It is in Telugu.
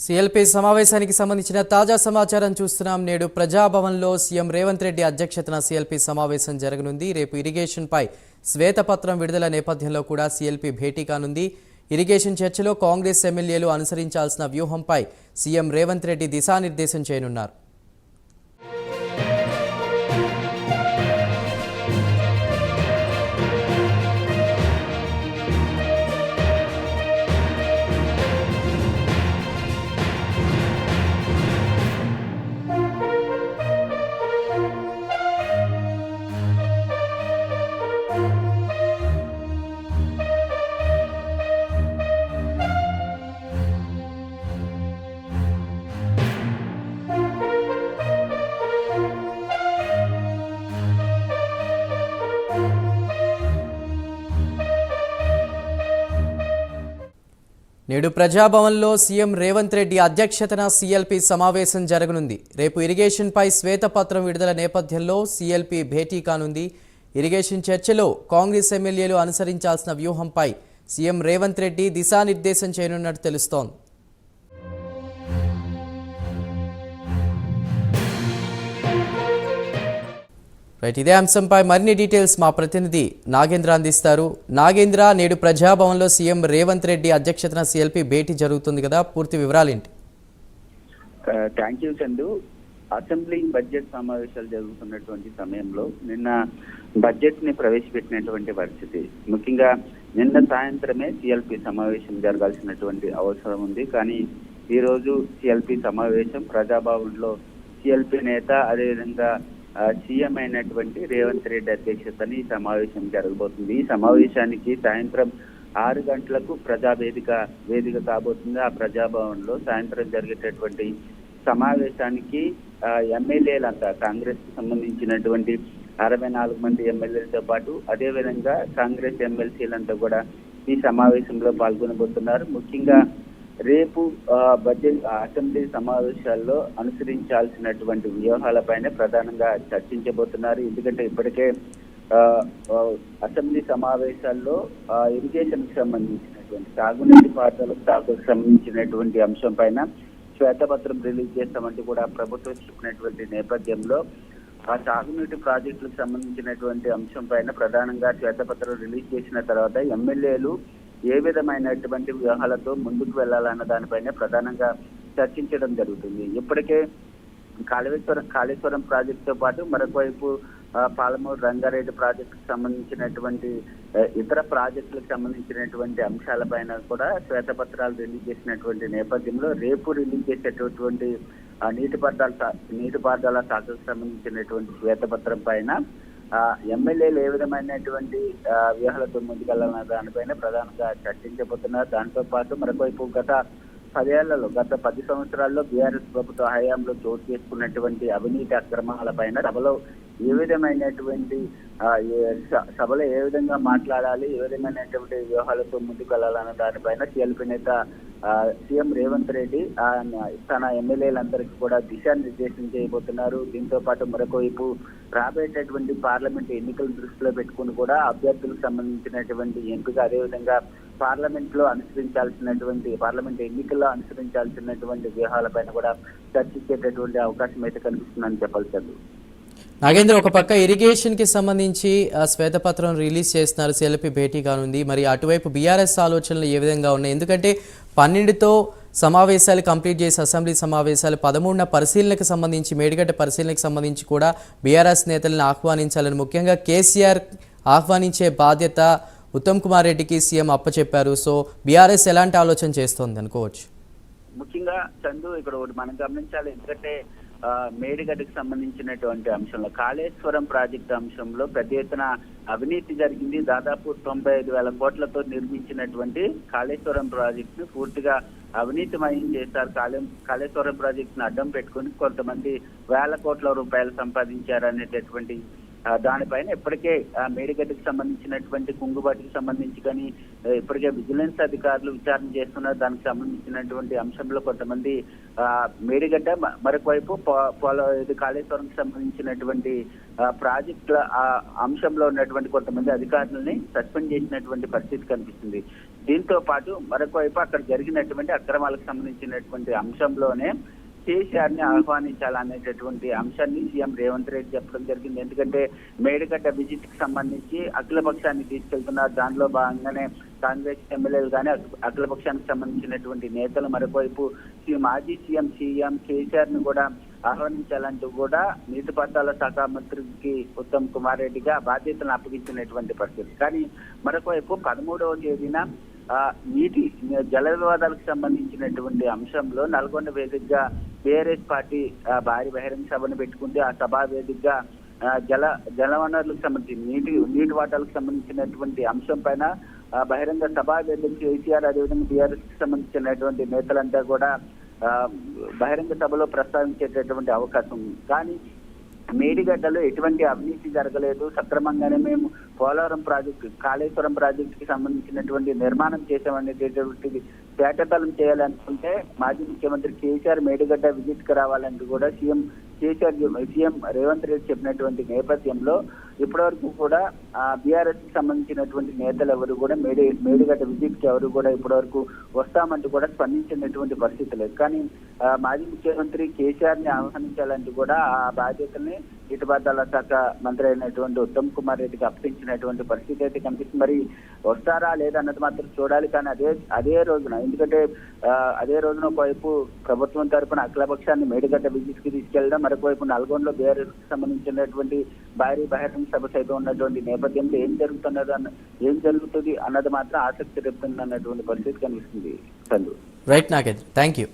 సిఎల్పి సమావేశానికి సంబంధించిన తాజా సమాచారం చూస్తున్నాం. నేడు ప్రజాభవన్లో సీఎం రేవంత్ రెడ్డి అధ్యక్షతన సిఎల్పి సమావేశం జరగనుంది. రేపు ఇరిగేషన్పై శ్వేతపత్రం విడుదల నేపథ్యంలో కూడా సిఎల్పి భేటీ కానుంది. ఇరిగేషన్ చర్చలో కాంగ్రెస్ ఎమ్మెల్యేలు అనుసరించాల్సిన వ్యూహంపై సీఎం రేవంత్ రెడ్డి దిశానిర్దేశం చేయనున్నారు. నేడు ప్రజాభవన్లో సీఎం రేవంత్ రెడ్డి అధ్యక్షతన సిఎల్పి సమావేశం జరగనుంది. రేపు ఇరిగేషన్పై శ్వేతపత్రం విడుదల నేపథ్యంలో సిఎల్పి భేటీ కానుంది. ఇరిగేషన్ చర్చలో కాంగ్రెస్ ఎమ్మెల్యేలు అనుసరించాల్సిన వ్యూహంపై సీఎం రేవంత్ రెడ్డి దిశానిర్దేశం చేయనున్నట్టు తెలుస్తోంది. ఇదే అంశంపై మరిన్ని డీటెయిల్స్ మా ప్రతినిధి నాగేంద్ర అందిస్తారు. నాగేంద్ర, నేడు ప్రజాభవన్లో సీఎం రేవంత్ రెడ్డి అధ్యక్షతన సిఎల్పి భేటీ జరుగుతుంది కదా, పూర్తి వివరాలు ఏంటి? Thank you Chandu. Assembly budget సమావేశాలు జరుగుతున్నటువంటి సమయంలో నిన్న బడ్జెట్ ని ప్రవేశపెట్టినటువంటి పరిస్థితి. ముఖ్యంగా నిన్న సాయంత్రమే సిఎల్పి సమావేశం జరగాల్సినటువంటి అవసరం ఉంది. కానీ ఈ రోజు సిఎల్పి సమావేశం ప్రజాభవన్లో సిఎల్పి నేత అదేవిధంగా సీఎం అయినటువంటి రేవంత్ రెడ్డి అధ్యక్షతన ఈ సమావేశం జరగబోతుంది. ఈ సమావేశానికి సాయంత్రం 6 గంటలకు వేదిక కాబోతుంది. ఆ ప్రజాభవన్ లో సాయంత్రం జరిగేటటువంటి సమావేశానికి ఎమ్మెల్యేలంతా కాంగ్రెస్ కు సంబంధించినటువంటి 64 మంది ఎమ్మెల్యేలతో పాటు అదేవిధంగా కాంగ్రెస్ ఎమ్మెల్సీలంతా కూడా ఈ సమావేశంలో పాల్గొనబోతున్నారు. ముఖ్యంగా రేపు బడ్జెట్ అసెంబ్లీ సమావేశాల్లో అనుసరించాల్సినటువంటి వ్యూహాలపైన ప్రధానంగా చర్చించబోతున్నారు. ఎందుకంటే ఇప్పటికే అసెంబ్లీ సమావేశాల్లో ఇరిగేషన్ కి సంబంధించినటువంటి సాగునీటి పారుదల శాఖకు సంబంధించినటువంటి అంశం పైన శ్వేతపత్రం రిలీజ్ చేస్తామంటూ కూడా ప్రభుత్వం చెప్పినటువంటి నేపథ్యంలో ఆ సాగునీటి ప్రాజెక్టులకు సంబంధించినటువంటి అంశం పైన ప్రధానంగా శ్వేతపత్రం రిలీజ్ చేసిన తర్వాత ఎమ్మెల్యేలు ఏ విధమైనటువంటి వ్యూహాలతో ముందుకు వెళ్లాలన్న దానిపైన ప్రధానంగా చర్చించడం జరుగుతుంది. ఇప్పటికే కాళేశ్వరం ప్రాజెక్టుతో పాటు మరొకవైపు పాలమూరు రంగారెడ్డి ప్రాజెక్టుకు సంబంధించినటువంటి ఇతర ప్రాజెక్టులకు సంబంధించినటువంటి అంశాలపైన కూడా శ్వేతపత్రాలు రిలీజ్ చేసినటువంటి నేపథ్యంలో రేపు రిలీజ్ చేసేటటువంటి నీటిపారుదల శాఖకు సంబంధించినటువంటి శ్వేతపత్రం పైన ఎమ్మెల్యేలు ఏ విధమైనటువంటి వ్యూహాలతో ముందుకెళ్లాలన్న దానిపైన ప్రధానంగా చర్చించబోతున్నారు. దాంతో పాటు మరొకవైపు గత 10 సంవత్సరాల్లో బీఆర్ఎస్ ప్రభుత్వ హయాంలో చోటు చేసుకున్నటువంటి అవినీతి అక్రమాలపైన సభలో ఏ విధమైనటువంటి సభలో ఏ విధంగా మాట్లాడాలి, ఏ విధమైనటువంటి వ్యూహాలతో ముందుకు వెళ్లాలన్న దానిపైన సిఎల్పి నేత సీఎం రేవంత్ రెడ్డి తన ఎమ్మెల్యేలందరికీ కూడా దిశానిర్దేశం చేయబోతున్నారు. దీంతో పాటు మరొకవైపు రాబోయేటటువంటి పార్లమెంట్ ఎన్నికలు దృష్టిలో పెట్టుకుని కూడా అభ్యర్థులకు సంబంధించినటువంటి ఎంపిక అదేవిధంగా పార్లమెంట్ ఎన్నికల్లో అనుసరించాల్సినటువంటి వ్యూహాలపైన కూడా చర్చించేటటువంటి అవకాశం అయితే కనిపిస్తుందని చెప్పాల్సింది. నాగేంద్ర, ఒక పక్క ఇరిగేషన్ కి సంబంధించి శ్వేతపత్రం రిలీజ్ చేస్తున్నారు, సిఎల్పి భేటీ కానుంది. మరి అటువైపు బీఆర్ఎస్ ఆలోచనలు ఏ విధంగా ఉన్నాయి? ఎందుకంటే 12తో సమావేశాలు కంప్లీట్ చేసి అసెంబ్లీ సమావేశాలు 13న పరిశీలనకు సంబంధించి మేడిగడ్డ పరిశీలనకు సంబంధించి కూడా బీఆర్ఎస్ నేతలను ఆహ్వానించాలని ముఖ్యంగా కేసీఆర్ ఆహ్వానించే బాధ్యత ఉత్తమ్ కుమార్ రెడ్డికి సీఎం అప్పచెప్పారు. సో బీఆర్ఎస్ ఎలాంటి ఆలోచన చేస్తోంది అనుకోవచ్చు? ముఖ్యంగా చందు ఇక్కడ ఒకటి మనం గమనించాలి. ఎందుకంటే మేడిగడ్డకు సంబంధించినటువంటి అంశంలో కాళేశ్వరం ప్రాజెక్టు అంశంలో పెద్ద ఎత్తున అవినీతి జరిగింది. దాదాపు 95,000 కోట్లతో నిర్మించినటువంటి కాళేశ్వరం ప్రాజెక్టును పూర్తిగా అవినీతిమయం చేశారు. కాళేశ్వరం ప్రాజెక్టును అడ్డం పెట్టుకుని కొంతమంది 1,000 కోట్ల రూపాయలు సంపాదించారు అనేటటువంటి దానిపైన ఇప్పటికే మేడిగడ్డకు సంబంధించినటువంటి కుంగుబాటికి సంబంధించి కానీ ఇప్పటికే విజిలెన్స్ అధికారులు విచారణ చేస్తున్నారు. దానికి సంబంధించినటువంటి అంశంలో కొంతమంది మేడిగడ్డ మరొక వైపు కాళేశ్వరంకి సంబంధించినటువంటి ప్రాజెక్టుల అంశంలో ఉన్నటువంటి కొంతమంది అధికారులని సస్పెండ్ చేసినటువంటి పరిస్థితి కనిపిస్తుంది. దీంతో పాటు మరొక వైపు అక్కడ జరిగినటువంటి అక్రమాలకు సంబంధించినటువంటి అంశంలోనే కేసీఆర్ ని ఆహ్వానించాలనేటటువంటి అంశాన్ని సీఎం రేవంత్ రెడ్డి చెప్పడం జరిగింది. ఎందుకంటే మేడిగడ్డ విజిట్ కి సంబంధించి అఖిల పక్షాన్ని తీసుకెళ్తున్నారు. దానిలో భాగంగానే కాంగ్రెస్ ఎమ్మెల్యేలు కానీ అఖిల పక్షానికి సంబంధించినటువంటి నేతలు మరొకవైపు మాజీ సీఎం కేసీఆర్ ని కూడా ఆహ్వానించాలంటూ కూడా నీటిపారుదల శాఖ మంత్రికి ఉత్తమ్ కుమార్ రెడ్డిగా బాధ్యతలను అప్పగించినటువంటి పరిస్థితి. కానీ మరొకవైపు 13వ తేదీన నీటి జల వివాదాలకు సంబంధించినటువంటి అంశంలో నల్గొండ వేదికగా బీఆర్ఎస్ పార్టీ భారీ బహిరంగ సభను పెట్టుకుంది. ఆ సభా వేదికగా జల వనరులకు సంబంధించి నీటి వాటాలకు సంబంధించినటువంటి అంశం పైన బహిరంగ సభా వేదిక కేసీఆర్ అదేవిధంగా బీఆర్ఎస్ కి సంబంధించినటువంటి నేతలంతా కూడా బహిరంగ సభలో ప్రస్తావించేటటువంటి అవకాశం ఉంది. కానీ మేడిగడ్డలో ఎటువంటి అవినీతి జరగలేదు, సక్రమంగానే మేము పోలవరం ప్రాజెక్టు కాళేశ్వరం ప్రాజెక్టుకి సంబంధించినటువంటి నిర్మాణం చేసామనేటటువంటిది పేటతలం చేయాలనుకుంటే మాజీ ముఖ్యమంత్రి కేసీఆర్ మేడిగడ్డ విజిట్ కి రావాలంటూ కూడా సీఎం రేవంత్ రెడ్డి చెప్పినటువంటి నేపథ్యంలో ఇప్పటివరకు కూడా బీఆర్ఎస్ కి సంబంధించినటువంటి నేతలు ఎవరు కూడా మేడిగడ్డ విజిట్ కి ఎవరు కూడా ఇప్పటివరకు వస్తామంటూ కూడా స్పందించినటువంటి పరిస్థితి లేదు. కానీ మాజీ ముఖ్యమంత్రి కేసీఆర్ ని ఆహ్వానించాలంటూ కూడా ఆ బాధ్యతల్ని నీటిపారుదల శాఖ మంత్రి అయినటువంటి ఉత్తమ్ కుమార్ రెడ్డికి అప్పగించినటువంటి పరిస్థితి అయితే కనిపిస్తుంది. మరి వస్తారా లేదా అన్నది మాత్రం చూడాలి. కానీ అదే రోజున ఎందుకంటే అదే రోజున ఒకవైపు ప్రభుత్వం తరఫున అఖిలపక్షాన్ని మేడిగడ్డ విజిట్ కి తీసుకెళ్లడం, మరొకవైపు నల్గొండలో బీఆర్ఎస్ కి సంబంధించినటువంటి భారీ బహిరంగ సభ సైతం ఉన్నటువంటి నేపథ్యంలో ఏం జరుగుతుంది అన్నది మాత్రం ఆసక్తి రేపుతుంది అన్నటువంటి పరిస్థితి కనిపిస్తుంది. Right Nagendra, thank you.